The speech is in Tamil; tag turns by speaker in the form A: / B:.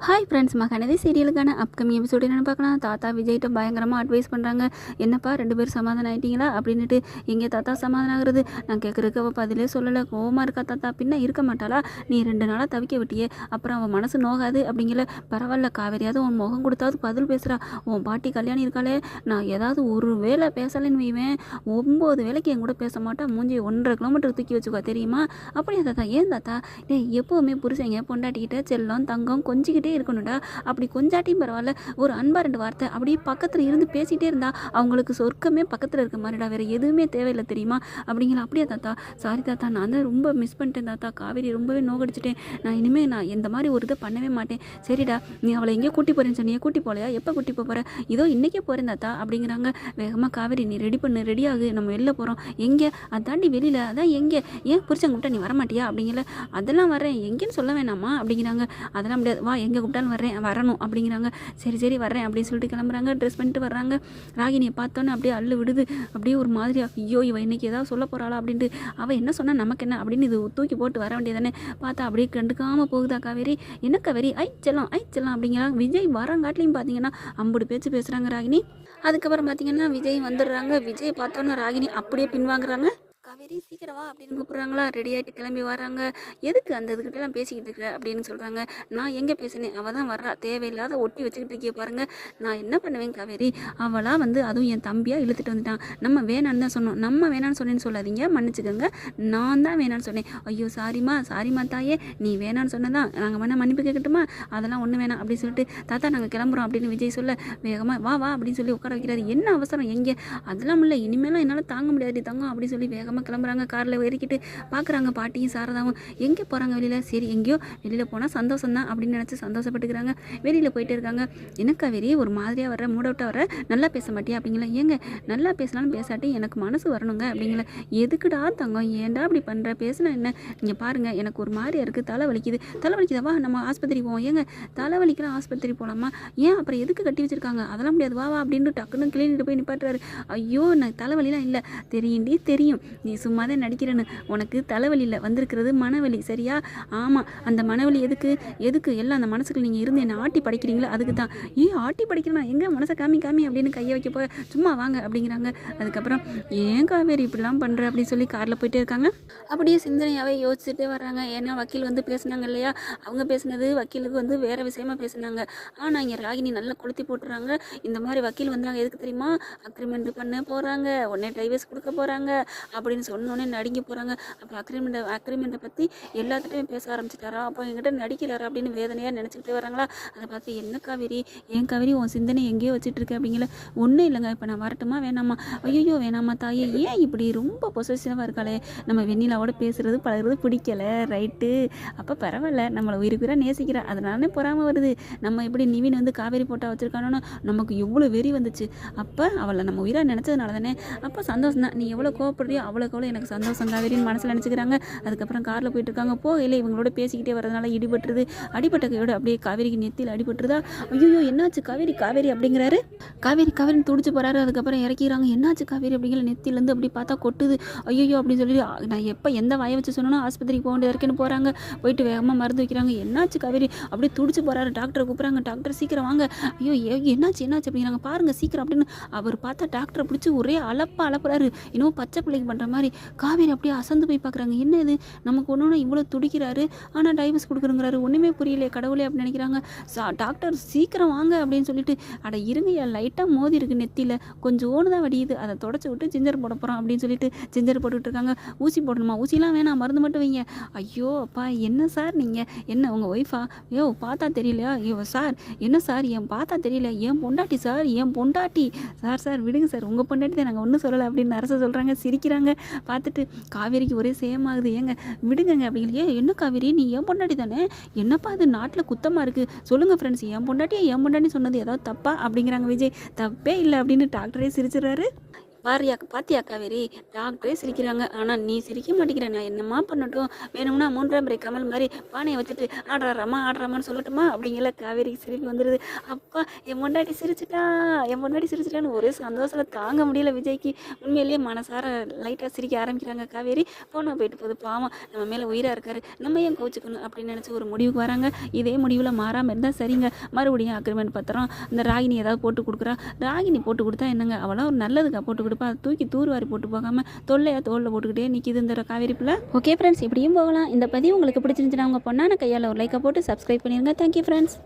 A: ஹாய் ஃப்ரெண்ட்ஸ், மகாநதி சீரியலுக்கான அப்கமிங் எபிசோடு என்னென்னு பார்க்கலாம். தாத்தா விஜய்கிட்ட பயங்கரமாக அட்வைஸ் பண்ணுறாங்க. என்னப்பா 2 பேரும் சமாதானம் ஆகிட்டீங்களா அப்படின்ட்டு. எங்கே தாத்தா சமாதானம் ஆகுறது? நான் கேட்குறதுக்கு அவள் பதிலே சொல்லலை. கோவமாக இருக்கா தாத்தா? பின்ன இருக்க மாட்டாளா? நீ 2 நாளாக தவிக்க விட்டியே, அப்புறம் அவள் மனசு நோகாது அப்படிங்கிற. பரவாயில்ல, காவேரியாவது உன் முகம் கொடுத்தாவது பதில் பேசுகிறா. உன் பாட்டி கல்யாணம் இருக்காளே, நான் ஏதாவது ஒரு வேளை பேசலைன்னு வைவேன், 9 வேலைக்கு என் கூட பேச மாட்டேன். மூஞ்சி 1.5 கிலோமீட்டர் தூக்கி வச்சுக்கோ, தெரியுமா? அப்படியா தாத்தா? ஏன் தாத்தா? எப்போவுமே புருஷங்க பொண்டாட்டிக்கிட்ட செல்லம் தங்கம் கொஞ்சிக்கிட்டே இருக்கணும்டா. அப்படி கொஞ்சாட்டியும் பரவாயில்ல, ஒரு அன்பா 2 வார்த்தை அப்படியே பக்கத்தில் இருந்து பேசிகிட்டே இருந்தா அவங்களுக்கு சொர்க்கமே பக்கத்தில் இருக்க மாதிரிடா, வேறு எதுவுமே தேவையில்லை தெரியுமா அப்படிங்கிற. அப்படியே தாத்தா, சாரி தாத்தா, நான் தான் ரொம்ப மிஸ் பண்ணிட்டேன் தாத்தா, காவேரி ரொம்பவே நோகடிச்சிட்டேன். நான் இனிமேல் இந்த மாதிரி ஒரு இதை பண்ணவே மாட்டேன். சரிடா, நீ அவளை எங்கேயோ கூட்டி போகிறேன்னு சொன்னியே, கூட்டி போகலையா? எப்போ கூட்டி போகிற? இதோ இன்றைக்கே போகிறேன் தாத்தா அப்படிங்கிறாங்க. வேகமாக காவேரி, நீ ரெடி பண்ணு, ரெடியாகு, நம்ம வெளில போகிறோம். எங்கே? அதாண்டி வெளியில். அதான் எங்கே? ஏன் புரிச்சங்க கூப்பிட்டா நீ வரமாட்டியா அப்படிங்கிற. அதெல்லாம் வரேன், எங்கேன்னு சொல்ல வேணாமா அப்படிங்கிறாங்க. அதெல்லாம் முடியாது, வா, எங்கே கூப்பிட்டாலும் வரணும் அப்படிங்கிறாங்க. சரி சரி வர்றேன் அப்படின்னு சொல்லிட்டு கிளம்புறாங்க. ட்ரெஸ் பண்ணிட்டு வர்றாங்க. ராகினியை பார்த்தோன்னே அப்படியே அள்ளு விடுது. அப்படியே ஒரு மாதிரி, ஐயோ இவ இன்னைக்கு ஏதாவது சொல்ல போகிறாளா அப்படின்ட்டு. அவள் என்ன சொன்னால் நமக்கு என்ன அப்படின்னு இது தூக்கி போட்டு வர வேண்டியதானே. பார்த்தா அப்படியே கண்டுக்காமல் போகுதா காவேரி. என்ன காவேரி? ஐச்சலாம் அப்படிங்கிறாங்க. விஜய் வரங்காட்டிலையும் பார்த்தீங்கன்னா அம்புடு பேச்சு பேசுகிறாங்க ராகினி. அதுக்கப்புறம் பார்த்தீங்கன்னா விஜய் வந்துடுறாங்க. விஜய் பார்த்தோன்னா ராகினி அப்படியே பின்வாங்குறாங்க. காவேரி சீக்கிரம் வா அப்படின்னு கூப்பிட்றாங்களா. ரெடி ஆகிட்டு கிளம்பி வராங்க. எதுக்கு அந்த இதுக்கிட்டலாம் பேசிக்கிட்டு இருக்க அப்படின்னு சொல்கிறாங்க. நான் எங்கே பேசினேன்? அவள் தான் வர்றா, தேவையில்லாத ஒட்டி வச்சுக்கிட்டு இருக்கே பாருங்கள். நான் என்ன பண்ணுவேன் காவேரி? அவளாக வந்து அதுவும் என் தம்பியாக இழுத்துட்டு வந்துட்டான். நம்ம வேணான்னு தான் சொன்னோம். நம்ம வேணான்னு சொன்னேன்னு சொல்லாதீங்க, மன்னிச்சுக்கோங்க. நான் தான் வேணான்னு சொன்னேன். ஐயோ சாரிம்மா தாயே, நீ வேணான்னு சொன்னதான். நாங்கள் வேணால் மன்னிப்பு கேட்கட்டுமா? அதெல்லாம் ஒன்றும் வேணாம் அப்படின்னு சொல்லிட்டு, தாத்தா நாங்கள் கிளம்புறோம் அப்படின்னு விஜய் சொல்ல, வேகமாக வா வா அப்படின்னு சொல்லி உட்கார வைக்கிறாரு. என்ன அவசரம்? எங்கே? அதெல்லாம் இல்லை, இனிமேலாம் என்னால் தாங்க முடியாது தங்கம் அப்படின்னு சொல்லி வேகமாக கிளம்புறாங்க. காரில் ஏறிக்கிட்டு பார்க்குறாங்க பாட்டியும் சாரதாவும். எங்கே போகிறாங்க வெளியில்? சரி எங்கேயோ வெளியில் போனால் சந்தோஷம் தான் அப்படின்னு நினச்சி சந்தோஷப்பட்டுக்கிறாங்க. வெளியில் போயிட்டு இருக்காங்க. என்ன காவேரி ஒரு மாதிரியாக வர, மூடவுட்டாக வர, நல்லா பேச மாட்டியா அப்படிங்களா. ஏங்க நல்லா பேசலான்னு பேசாட்டி எனக்கு மனசு வரணுங்க அப்படிங்களா. எதுக்குடா தங்கம், ஏன்டா அப்படி பண்ணுற? பேசுனா என்ன? நீங்கள் பாருங்கள், எனக்கு ஒரு மாதிரியாக இருக்குது, தலை வலிக்குதவா, நம்ம ஆஸ்பத்திரி போவோம். ஏங்க தலை வலிக்கலாம் ஆஸ்பத்திரி போகலாமா? ஏன் அப்புறம் எதுக்கு கட்டி வச்சுருக்காங்க? அதெல்லாம் முடியாது, வா அப்படின்னு டக்குன்னு கிளீனிட்டு போய் நிப்பாட்டுறாரு. ஐயோ நான் தலைவலிலாம் இல்லை, தெரியும் நீ சும்மா தான் நடிக்கிறேன்னு. உனக்கு தலைவலியில் வந்திருக்கிறது மனவலி, சரியா? ஆமாம், அந்த மனவலி எதுக்கு எல்லாம் அந்த மனசுக்கு நீங்கள் இருந்து என்னை ஆட்டி படைக்கிறீங்களா? அதுக்கு தான். ஆட்டி படைக்கிறேன்னா எங்கே? மனசை காமி அப்படின்னு கையை வைக்க போய் சும்மா வாங்க அப்படிங்கிறாங்க. அதுக்கப்புறம் ஏன் காவேரி இப்படிலாம் பண்ணுற அப்படின்னு சொல்லி காரில் போயிட்டே இருக்காங்க. அப்படியே சிந்தனையாகவே யோசிச்சுட்டே வர்றாங்க. ஏன்னா வக்கீல் வந்து பேசுனாங்க இல்லையா, அவங்க பேசுனது வக்கீலுக்கு வந்து வேறு விஷயமா பேசுனாங்க. ஆனால் இங்கே ராகினி நல்லா கொளுத்தி போட்டுறாங்க. இந்த மாதிரி வக்கீல் வந்தாங்க எதுக்கு தெரியுமா? அக்ரிமெண்ட் பண்ண போகிறாங்க, உடனே டைவர்ஸ் கொடுக்க போகிறாங்க அப்படின்னு சொன்னோன்னே நடுங்கி போகிறாங்க. அப்போ அக்ரிமெண்ட்டை பற்றி எல்லாத்துட்டையும் பேச ஆரம்பிச்சிட்டாரா, அப்போ என்கிட்ட நடிக்கிறாரா அப்படின்னு வேதனையாக நினச்சிக்கிட்டே வராங்களா. அதை பார்த்து என்ன காவேரி, ஏன் காவேரி உன் சிந்தனை எங்கேயோ வச்சுட்ருக்க அப்படிங்கிற. ஒன்றும் இல்லைங்க, இப்போ நான் வரட்டுமா வேணாமா? ஐயோ வேணாமா தாயே, ஏன் இப்படி ரொம்ப பொசசிவாக இருக்காளே. நம்ம வெண்ணிலாவோட பேசுகிறது பழகிறது பிடிக்கலை, ரைட்டு. அப்போ பரவாயில்ல, நம்மளை உயிருக்கு நேசிக்கிறா, அதனாலே பொறாமல் வருது. நம்ம எப்படி நிவின் வந்து காவேரி போட்டா வச்சுருக்கானோன்னா நமக்கு எவ்வளோ வெறி வந்துச்சு. அப்போ அவளை நம்ம உயிராக நினச்சதுனால தானே. அப்போ சந்தோஷம் தான். நீ எவ்வளோ கோவப்படுறியோ அவ்வளோக்கு எனக்கு சந்தோஷம் காவேரின்னு மனசில் நினச்சிக்கிறாங்க. அதுக்கப்புறம் காரில் போயிட்டு இருக்காங்க. இல்லை இவங்களோட பேசிக்கிட்டே வரதுனால இடிபட்டுருது. அடிபட்ட கையோட அப்படியே காவேரிக்கு நெத்தியில் அடிபட்டுருதா. ஐயோ என்னாச்சு காவேரி அப்படிங்கிறாரு. காவேரின்னு துடிச்சு போகிறாரு. அதுக்கப்புறம் இறக்கிறாங்க. என்னாச்சு காவேரி அப்படிங்கிற. நெத்திலேருந்து அப்படி பார்த்தா கொட்டுது. ஐயோ அப்படின்னு சொல்லி நான் எப்போ எந்த வாயை வச்சு சொன்னோன்னா ஆஸ்பத்திரிக்கு போக வேண்டியது இருக்குன்னு போகிறாங்க. போயிட்டு வேகமாக மருந்து வைக்கிறாங்க. என்னாச்சு காவேரி அப்படியே துடிச்சு போகிறாரு. டாக்டரை கூப்பிட்றாங்க. டாக்டர் சீக்கிரம் வாங்க. ஐயோ என்னாச்சு அப்படிங்கிறாங்க. பாருங்கள் சீக்கிரம் அப்படின்னு. அவர் பார்த்தா டாக்டரை பிடிச்சி ஒரே அலப்புறாரு. இன்னும் பச்சை பிள்ளைக்கு பண்ணுற மாதிரி. காவேரி அப்படியே அசந்து போய் பார்க்குறாங்க. என்ன இது, நமக்கு ஒன்று இவ்வளோ துடிக்கிறாரு, ஆனால் டைவர்ஸ் கொடுக்குறங்கிறாரு, ஒன்றுமே புரியலையே கடவுளே அப்படின்னு நினைக்கிறாங்க. டாக்டர் சீக்கிரம் வாங்க அப்படின்னு சொல்லிட்டு, அட இருங்க, லைட்டாக மோதி இருக்கு நெத்தியில், கொஞ்சோன்னு தான் வடியுது, அதை தொடச்சி விட்டு ஜிஞ்சர் போட போகிறோம் அப்படின்னு சொல்லிட்டு ஜிஞ்சர் போட்டுக்கிட்டு இருக்காங்க. ஊசி போடணுமா? ஊசிலாம் வேணாம், மருந்து மட்டும் வைங்க. ஐயோ அப்பா, என்ன சார் நீங்கள், என்ன உங்கள் ஒய்ஃபா? பார்த்தா தெரியலையா? சார் என்ன சார், பார்த்தா தெரியல, என் பொண்டாட்டி சார், என் பொண்டாட்டி சார் விடுங்க சார், உங்கள் பொண்டாட்டி தான், நாங்கள் ஒன்றும் சொல்லலை அப்படின்னு அரசு சொல்கிறாங்க. சிரிக்கிறாங்க. பார்த்துட்டு காவேரிக்கு ஒரே சேமாகுது. ஏங்க விடுங்க அப்படிங்கிற. என்ன காவேரி, நீ என் பொண்டாட்டி தானே, என்னப்பா அது நாட்டில் குத்தமாக இருக்குது, சொல்லுங்கள் ஃப்ரெண்ட்ஸ், என் பொண்டாட்டி சொன்னது ஏதாவது தப்பா அப்படிங்கிறாங்க. விஜய் தப்பே இல்லை அப்படின்னு டாக்டரே சிரிச்சிடறாரு. பாத்தியா காவேரி, டாக்டரே சிரிக்கிறாங்க, ஆனால் நீ சிரிக்க மாட்டேங்கிற. நான் என்னம்மா பண்ணட்டும்? வேணும்னா 3ஆம் பிறை கமல் மாதிரி பானையை வச்சுட்டு ஆடுறாமான்னு சொல்லட்டுமா அப்படிங்கிற காவேரி சிரிப்பு வந்துடுது. அப்பா, என் பொண்டாட்டி சிரிச்சிட்டான்னு ஒரே சந்தோஷத்தில் தாங்க முடியல விஜய்க்கு. உண்மையிலேயே மனசார லைட்டாக சிரிக்க ஆரம்பிக்கிறாங்க காவேரி. போனால் போயிட்டு போகுது, பாவம் நம்ம மேலே உயிராக இருக்காரு, நம்ம ஏன் கோச்சிக்கணும் அப்படின்னு நினச்சி ஒரு முடிவுக்கு வராங்க. இதே முடிவில் மாறாமல் இருந்தால் சரிங்க. மறுபடியும் அக்ரிமெண்ட் பத்திரம் இந்த ராகினி ஏதாவது போட்டு கொடுக்குறா. ராகினி போட்டு கொடுத்தா என்னங்க, அவளாம் ஒரு நல்லதுக்காக போட்டு கொடுப்பா. அதை தூக்கி தூர்வாரி போட்டு போகாமல் தோளில் போட்டுக்கிட்டே நிற்கிது இந்த காவேரி பிள்ளை. ஓகே ஃப்ரெண்ட்ஸ், இப்படியும் போகலாம். இந்த பதிவு உங்களுக்கு பிடிச்சிருந்துச்சுன்னா உங்கள் பொண்ணான கையால் ஒரு லைக்கை போட்டு சப்ஸ்கிரைப் பண்ணிடுங்க. Thank you friends.